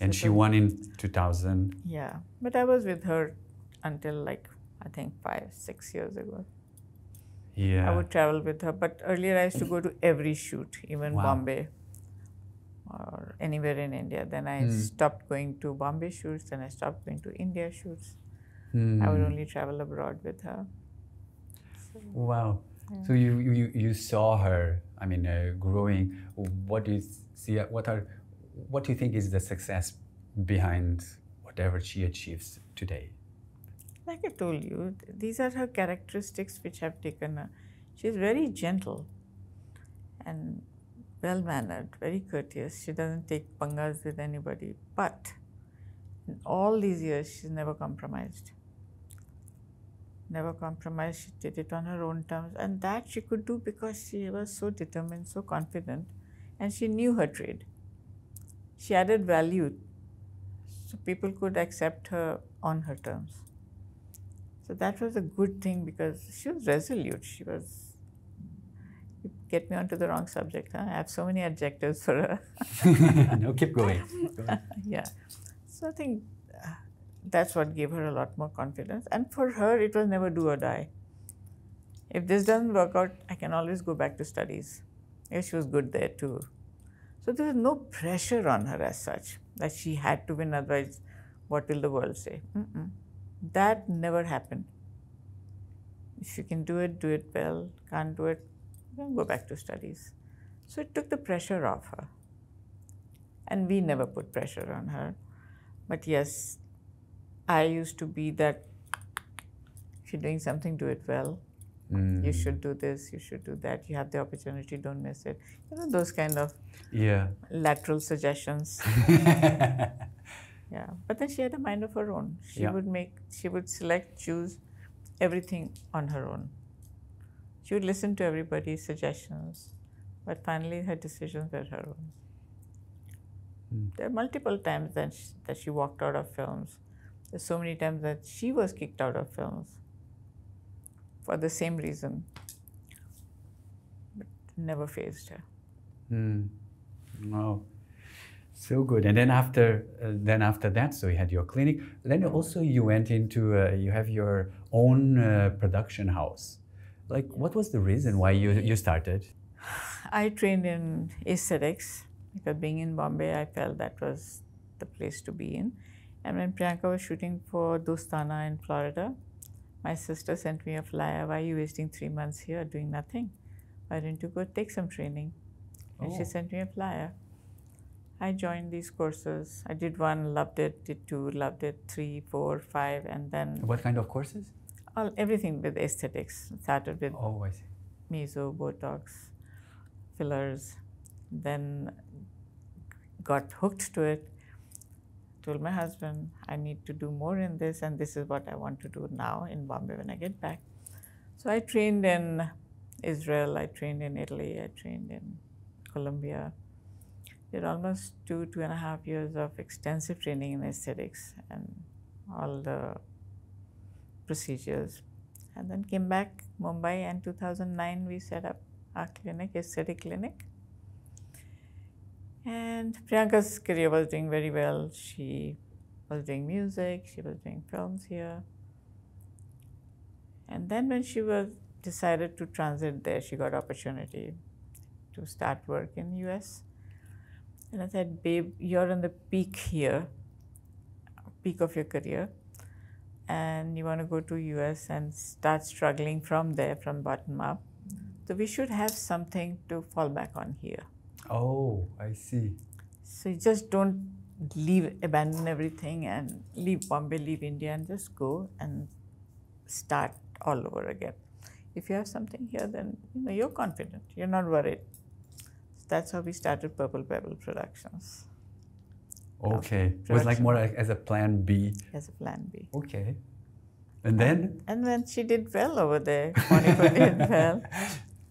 And she won in 2000. Yeah, but I was with her until like I think 5-6 years ago. Yeah. I would travel with her, but earlier I used to go to every shoot, even Wow. Bombay or anywhere in India. Then I stopped going to Bombay shoots, then I stopped going to India shoots. I would only travel abroad with her. So, wow. Yeah. So you saw her, I mean, growing. What do you see? What do you think is the success behind whatever she achieves today? Like I told you, these are her characteristics which have taken her. She's very gentle and well-mannered, very courteous. She doesn't take pangas with anybody. But in all these years, she's never compromised. Never compromised. She did it on her own terms. And that she could do because she was so determined, so confident. And she knew her trade. She added value. So people could accept her on her terms. So that was a good thing because she was resolute. She was... You get me onto the wrong subject, huh? I have so many adjectives for her. No, keep going. Yeah. So I think that's what gave her a lot more confidence. And for her, it was never do or die. If this doesn't work out, I can always go back to studies. Yeah, she was good there too. So there was no pressure on her as such, that she had to win, otherwise what will the world say? That never happened. If you can do it well. Can't do it, then go back to studies. So it took the pressure off her. And we never put pressure on her. But yes, I used to be that, if you're doing something, do it well. You should do this, you should do that. You have the opportunity, don't miss it. You know, those kind of lateral suggestions. Yeah, but then she had a mind of her own. She would select, choose everything on her own. She would listen to everybody's suggestions, but finally her decisions were her own. There are multiple times that she walked out of films. There's so many times that she was kicked out of films for the same reason, but never fazed her. Wow, so good. And then after that, so you had your clinic. Then also you went into you have your own production house. Like, what was the reason why you started? I trained in aesthetics because being in Bombay, I felt that was the place to be in. And when Priyanka was shooting for Dostana in Florida, my sister sent me a flyer. Why are you wasting 3 months here doing nothing? Why didn't you go take some training? And she sent me a flyer. I joined these courses. I did 1, loved it, did 2, loved it, 3, 4, 5, and then... What kind of courses? Everything with aesthetics. Started with I see. meso, Botox, fillers, then got hooked to it. Told my husband, I need to do more in this, and this is what I want to do now in Bombay when I get back. So I trained in Israel, I trained in Italy, I trained in Colombia. Did almost 2.5 years of extensive training in aesthetics and all the procedures. And then came back Mumbai, and 2009 we set up our clinic, aesthetic clinic. And Priyanka's career was doing very well. She was doing music, she was doing films here. And then when she decided to transit there, she got opportunity to start work in US. And I said, babe, you're on the peak here, peak of your career, and you want to go to US and start struggling from there, from bottom up. So we should have something to fall back on here. Oh, I see. So you just don't abandon everything and leave Bombay, leave India, and just go and start all over again. If you have something here, then you're confident, you're not worried. So that's how we started Purple Pebble Productions. Okay, it was like more like as a plan B. As a plan B. Okay. And then? And then she did well over there. Monica did well.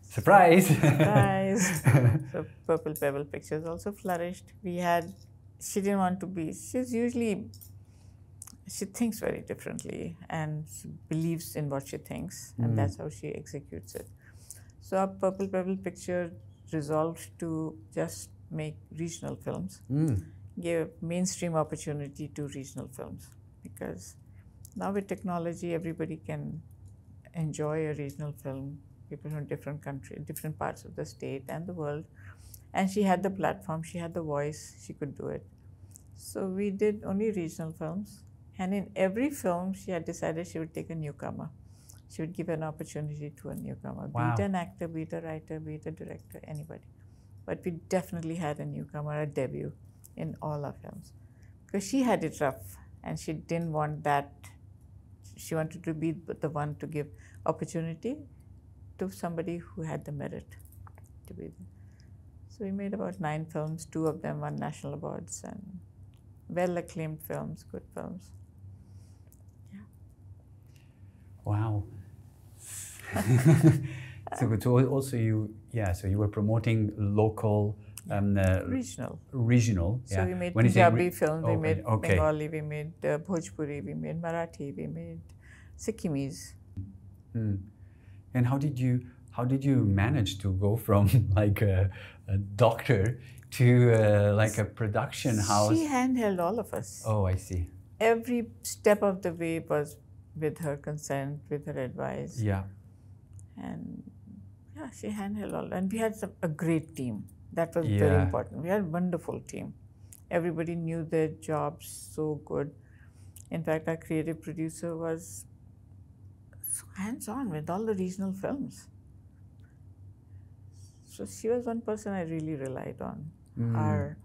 Surprise! Surprise! So Purple Pebble Pictures also flourished. She didn't want to be, she thinks very differently and she believes in what she thinks, and that's how she executes it. So our Purple Pebble Picture resolved to just make regional films, gave mainstream opportunity to regional films, because Now with technology, everybody can enjoy a regional film, people from different countries, different parts of the state and the world. And she had the platform, she had the voice, she could do it. So we did only regional films. And in every film, she had decided she would take a newcomer. She would give an opportunity to a newcomer, Wow. be it an actor, be it a writer, be it a director, anybody. But we definitely had a newcomer, a debut in all our films. Because she had it rough and she didn't want that. She wanted to be the one to give opportunity to somebody who had the merit to be there. So we made about 9 films, 2 of them won national awards and well-acclaimed films, good films. Yeah. Wow. So also so you were promoting local, regional. So we made Punjabi film, we made Bengali, we made Bhojpuri, we made Marathi, we made Sikkimis. And how did you manage to go from like a doctor to like a production house? She handheld all of us. Oh, I see. Every step of the way was with her consent, with her advice. Yeah. And yeah, she handheld all. And we had a great team. That was very important. We had a wonderful team. Everybody knew their jobs so good. In fact, our creative producer was so hands-on with all the regional films. So she was one person I really relied on. Our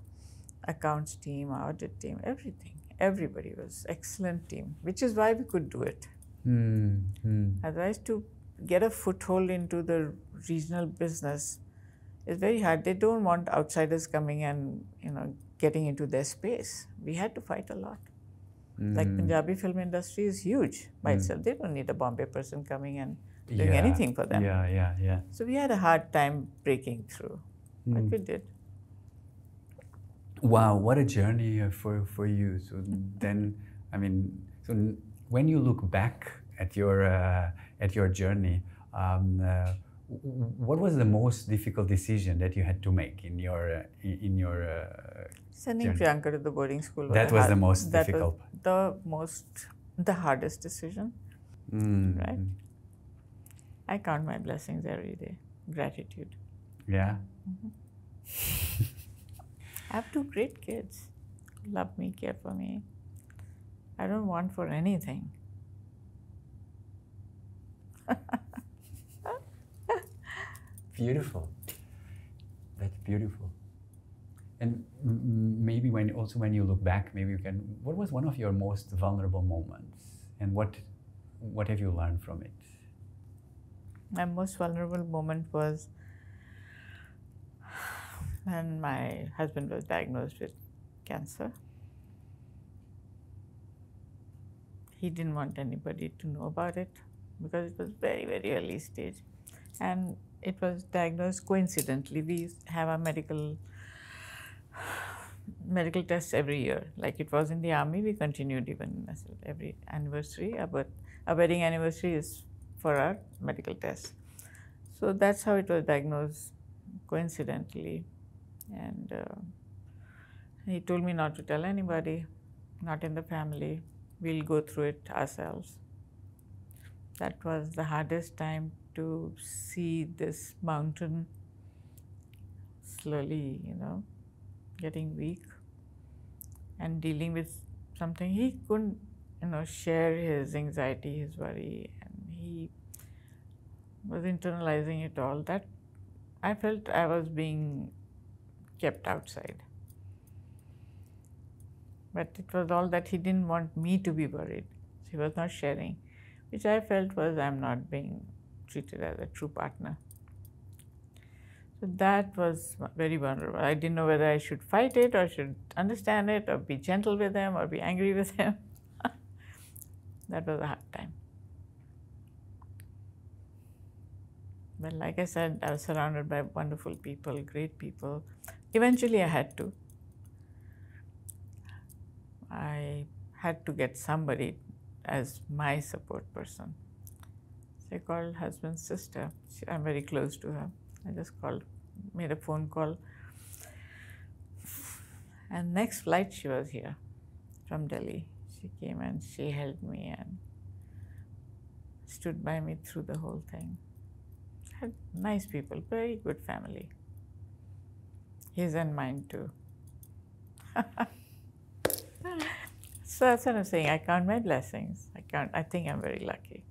accounts team, our audit team, everything. Everybody was excellent team, which is why we could do it. Otherwise, to get a foothold into the regional business is very hard. They don't want outsiders coming and getting into their space. We had to fight a lot. Like Punjabi film industry is huge by itself. They don't need a Bombay person coming and doing anything for them. Yeah. So we had a hard time breaking through, but we did. Wow, what a journey for you. So then, so when you look back at your journey, what was the most difficult decision that you had to make in your sending journey? Priyanka to the boarding school? That was the most difficult. That was the hardest decision, right? I count my blessings every day. Gratitude. Yeah. I have 2 great kids. Love me, care for me. I don't want for anything. Beautiful. That's beautiful. And maybe when you look back, maybe you can. What was one of your most vulnerable moments, and what have you learned from it? My most vulnerable moment was when my husband was diagnosed with cancer. He didn't want anybody to know about it because it was very, very early stage. And it was diagnosed coincidentally. We have our medical tests every year. Like it was in the army, we continued even every anniversary. Our wedding anniversary is for our medical tests. So that's how it was diagnosed coincidentally. And he told me not to tell anybody, not in the family. We'll go through it ourselves. That was the hardest time to see this mountain slowly, getting weak and dealing with something. He couldn't, share his anxiety, his worry, and he was internalizing it all. That I felt I was being kept outside. But it was all that he didn't want me to be worried. He was not sharing, which I felt was I'm not being treated as a true partner. So that was very vulnerable. I didn't know whether I should fight it or should understand it or be gentle with him or be angry with him. That was a hard time. But like I said, I was surrounded by wonderful people, great people. Eventually I had to. I had to get somebody as my support person. So I called husband's sister. I'm very close to her. I just made a phone call. And next flight she was here from Delhi. She came and she held me and stood by me through the whole thing. Had nice people, very good family. His and mine too. So that's what I'm saying. I count my blessings. I think I'm very lucky.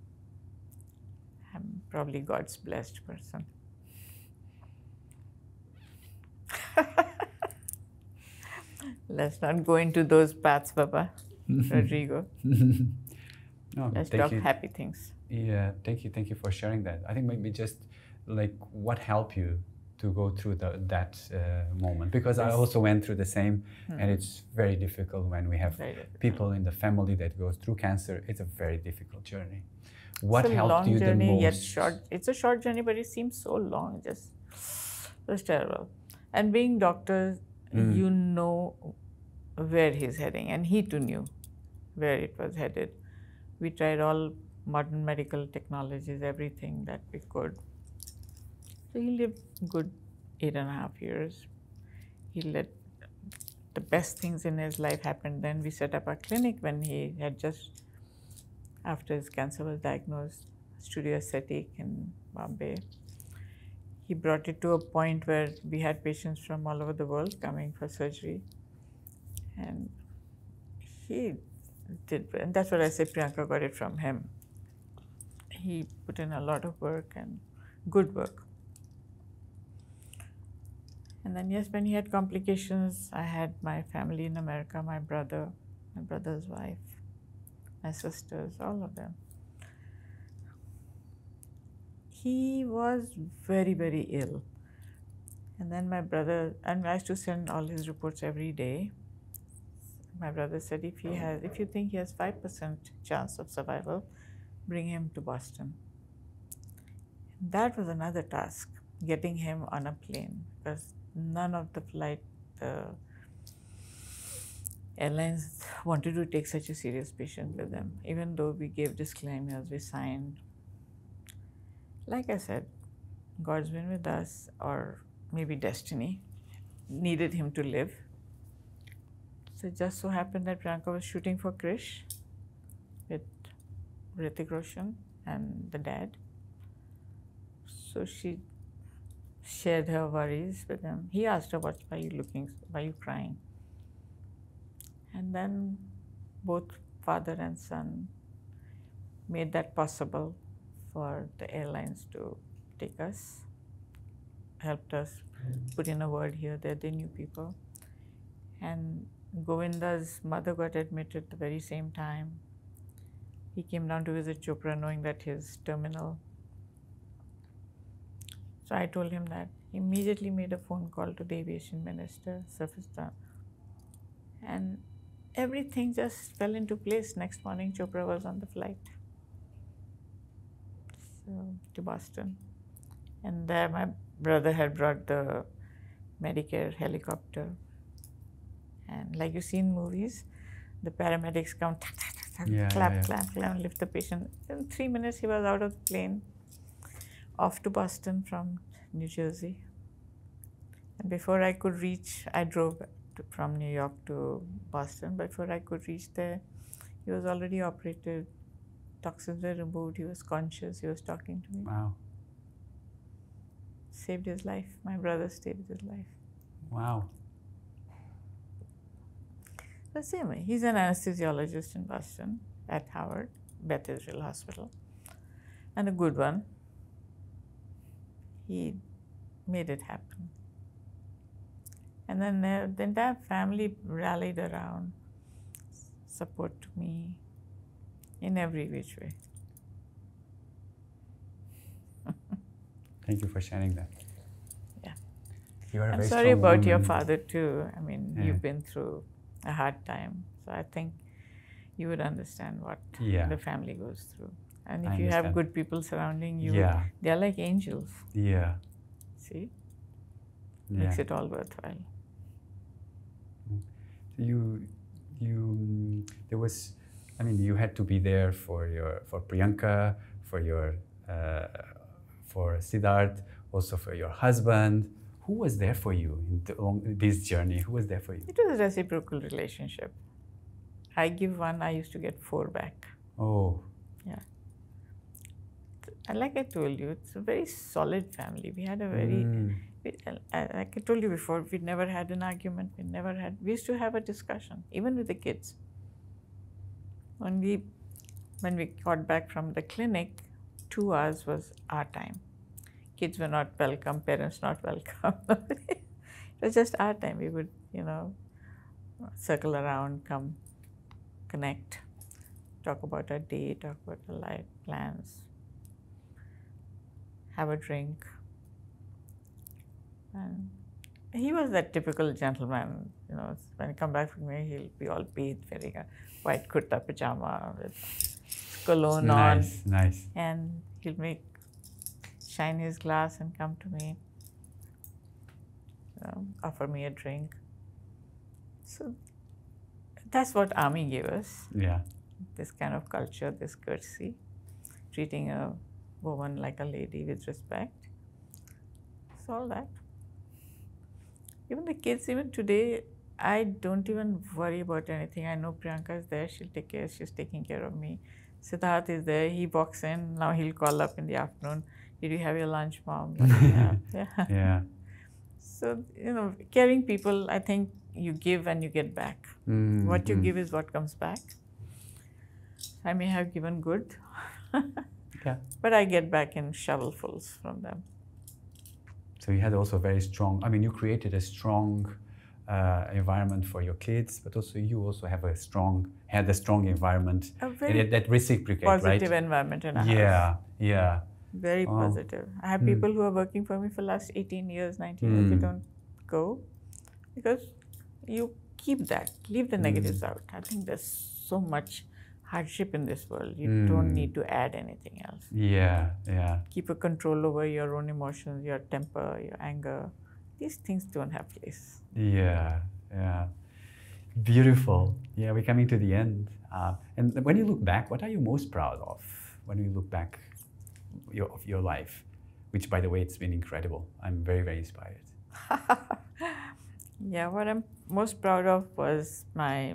I'm probably God's blessed person. Let's not go into those paths, Baba. Rodrigo. No, Let's talk happy things. Yeah, thank you for sharing that. I think maybe just like what helped you to go through that moment, because I also went through the same, and it's very difficult when we have people in the family that goes through cancer. It's a very difficult journey. What helped you the most? Yet short. It's a short journey, but it seems so long. It was terrible. And being doctors, you know where he's heading, and he too knew where it was headed. We tried all modern medical technologies, everything that we could. So he lived good 8.5 years. He let the best things in his life happen. Then we set up a clinic when he had just, after his cancer was diagnosed, Studio Aesthetique in Bombay. He brought it to a point where we had patients from all over the world coming for surgery. And he did, and that's what I say, Priyanka got it from him. He put in a lot of work and good work. And then, yes, when he had complications, I had my family in America, my brother, my brother's wife, my sisters, all of them. He was very, very ill. And then my brother, and I used to send all his reports every day. My brother said, if you think he has 5% chance of survival, bring him to Boston. And that was another task, getting him on a plane, because none of the airlines wanted to take such a serious patient with them, even though we gave disclaimers, we signed. Like I said, God's been with us, or maybe destiny needed him to live. So it just so happened that Priyanka was shooting for Krish with Hrithik Roshan and the dad. So she shared her worries with him. He asked her, why are you crying? And then both father and son made that possible for the airlines to take us, helped us put in a word here, there, they knew people. And Govinda's mother got admitted the very same time. He came down to visit Chopra knowing that he's terminal. So I told him that. He immediately made a phone call to the aviation minister, Surfista. And everything just fell into place. Next morning, Chopra was on the flight to Boston. And there my brother had brought the Medicare helicopter. And like you see in movies, the paramedics come, clap, lift the patient. In 3 minutes, he was out of the plane, off to Boston from New Jersey. And before I could reach, I drove from New York to Boston. Before I could reach there, he was already operated. Toxins were removed. He was conscious. He was talking to me. Wow. Saved his life. My brother saved his life. Wow. The same way. He's an anesthesiologist in Boston at Howard, Beth Israel Hospital, and a good one. He made it happen. And then the entire family rallied around, support me in every which way. Thank you for sharing that. Yeah. You are a I'm very sorry strong about woman. your father too. I mean, Yeah. you've been through a hard time. So I think you would understand what the family goes through. And if you have good people surrounding you, they are like angels. Yeah. See? Makes it all worthwhile. There was, I mean, you had to be there for Priyanka, for Siddharth, also for your husband. Who was there for you in this journey? Who was there for you? It was a reciprocal relationship. I give one, I used to get 4 back. Oh. Yeah. And like I told you, it's a very solid family. We had a very, like I told you before, we never had an argument. We used to have a discussion, even with the kids. Only when we got back from the clinic, 2 hours was our time. Kids were not welcome, parents not welcome. It was just our time. We would, circle around, come, connect, talk about our day, talk about our life plans, have a drink. And he was that typical gentleman, when he come back from me, he'll be all bathed, wearing a white kurta pajama with cologne on. Nice. And he'll shine his glass and come to me, offer me a drink. So that's what Army gave us. Yeah. This kind of culture, this courtesy, treating a woman like a lady with respect. It's all that. Even the kids, even today, I don't even worry about anything. I know Priyanka is there, she'll take care, she's taking care of me. Siddharth is there, he walks in, now he'll call up in the afternoon, did you have your lunch, mom? Yeah. So, caring people, I think you give and you get back. What you give is what comes back. I may have given good, but I get back in shovelfuls from them. So you had also very strong, you created a strong environment for your kids, but also you also had a strong environment, that reciprocate, right? Positive environment in a house. Yeah. Very positive. I have people who are working for me for the last 18 years, 19 years, they don't go because you keep that, leave the negatives out. I think there's so much hardship in this world. You don't need to add anything else. Yeah. Keep a control over your own emotions, your temper, your anger. These things don't have place. Yeah. Beautiful. Yeah, we're coming to the end. And when you look back, what are you most proud of when you look back of your life? Which, by the way, it's been incredible. I'm very, very inspired. Yeah, what I'm most proud of was my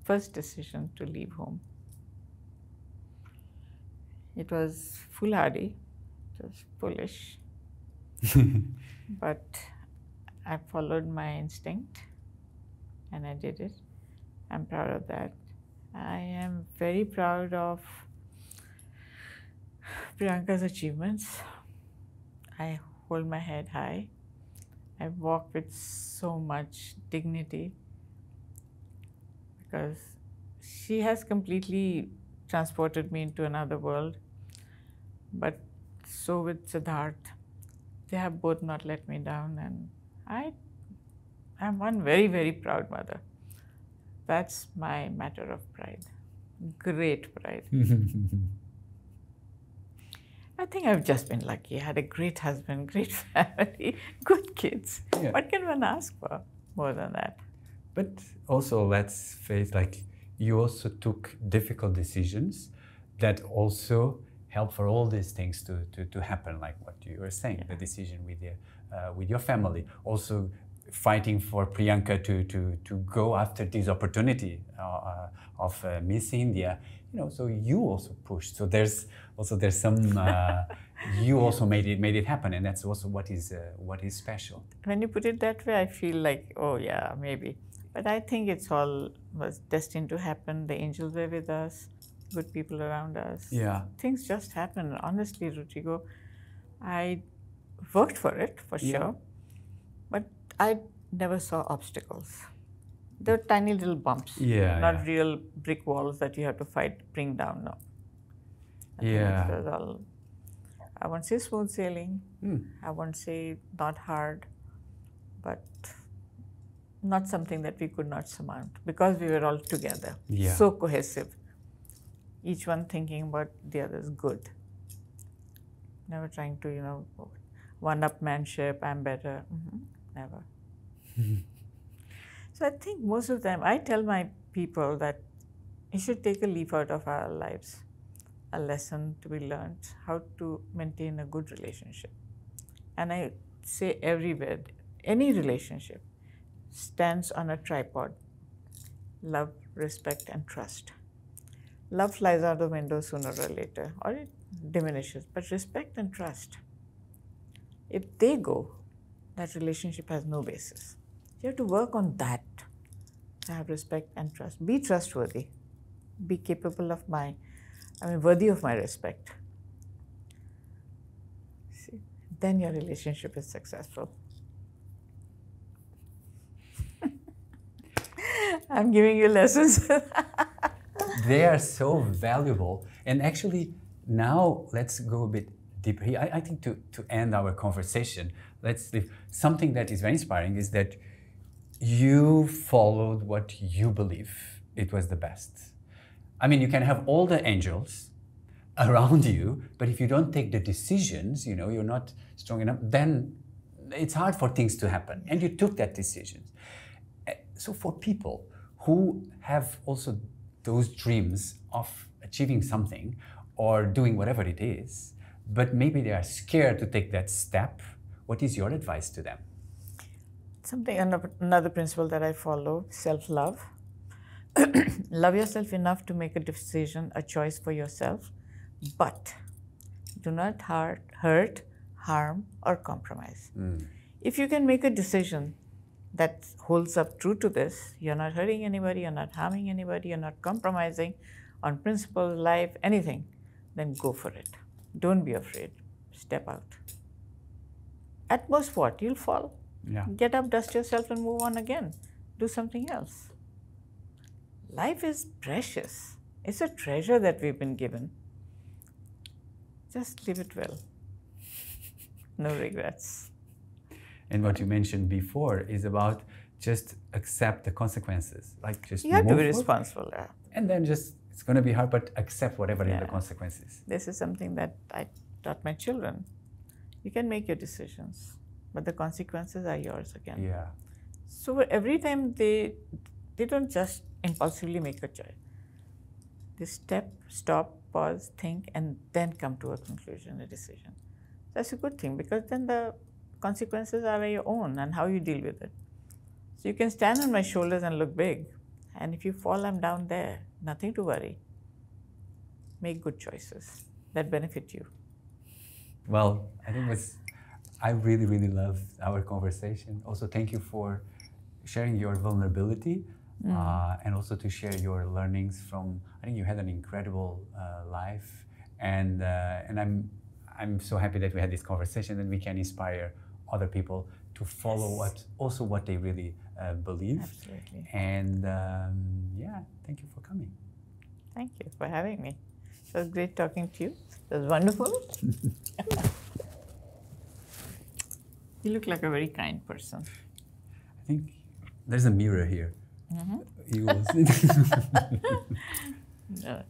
first decision to leave home. It was foolhardy, it was foolish, but I followed my instinct and I did it. I'm proud of that. I am very proud of Priyanka's achievements. I hold my head high. I walk with so much dignity because she has completely transported me into another world. But so with Siddharth, they have both not let me down, and I am one very, very proud mother. That's my matter of pride. Great pride. I think I've just been lucky. I had a great husband, great family, good kids. Yeah. What can one ask for more than that? But also, let's face, you also took difficult decisions that also help for all these things to happen, like what you were saying, the decision with your family, also fighting for Priyanka to go after this opportunity of Miss India. So you also pushed. So there's some you also made it happen, and that's also what is special. When you put it that way, I feel like, oh yeah, maybe. But I think it's all was destined to happen. The angels were with us, good people around us. Yeah. Things just happen. Honestly, Ruchigo, I worked for it, for sure. But I never saw obstacles. There were tiny little bumps, not real brick walls that you have to fight, bring down, no. It was all, I won't say smooth sailing, I won't say not hard, but not something that we could not surmount because we were all together, so cohesive, each one thinking about the other's good. Never trying to, one-upmanship, I'm better, never. So I think most of the time, I tell my people that you should take a leaf out of our lives, a lesson to be learned, how to maintain a good relationship. And I say everywhere, any relationship stands on a tripod. love, respect, and trust. Love flies out the window sooner or later, or it diminishes. But respect and trust, if they go, that relationship has no basis. You have to work on that, to have respect and trust. Be trustworthy. Be capable of worthy of my respect. See, then your relationship is successful. I'm giving you lessons. They are so valuable. And actually, now let's go a bit deeper here. I think to end our conversation, let's leave something that is very inspiring is that you followed what you believe it was the best. I mean, you can have all the angels around you, but if you don't take the decisions, you're not strong enough, then it's hard for things to happen. And you took that decision. So for people who have also those dreams of achieving something or doing whatever it is, but maybe they are scared to take that step, what is your advice to them? Another principle that I follow, self-love. Love yourself enough to make a decision, a choice for yourself, but do not hurt, harm, or compromise. If you can make a decision that holds up true to this, you're not hurting anybody, you're not harming anybody, you're not compromising on principle, life, anything, then go for it. Don't be afraid. Step out. At most what? You'll fall. Yeah. Get up, dust yourself, and move on again. Do something else. Life is precious. It's a treasure that we've been given. Just live it well. No regrets. And what you mentioned before is about just accept the consequences. Like just you have to be forward, responsible. and then just, it's going to be hard, but accept whatever is the consequences. This is something that I taught my children. You can make your decisions, but the consequences are yours again. Yeah. So every time they don't just impulsively make a choice. They stop, pause, think, and then come to a conclusion, a decision. That's a good thing, because then the consequences are your own and how you deal with it. So you can stand on my shoulders and look big, and if you fall, I'm down there. Nothing to worry. Make good choices that benefit you. Well, I really, really loved our conversation. Also, thank you for sharing your vulnerability and also to share your learnings from, I think you had an incredible life, and I'm so happy that we had this conversation and we can inspire other people to follow what they really believe. Absolutely. And yeah, thank you for coming. Thank you for having me. It was great talking to you. It was wonderful. You look like a very kind person. I think there's a mirror here. You will see. No.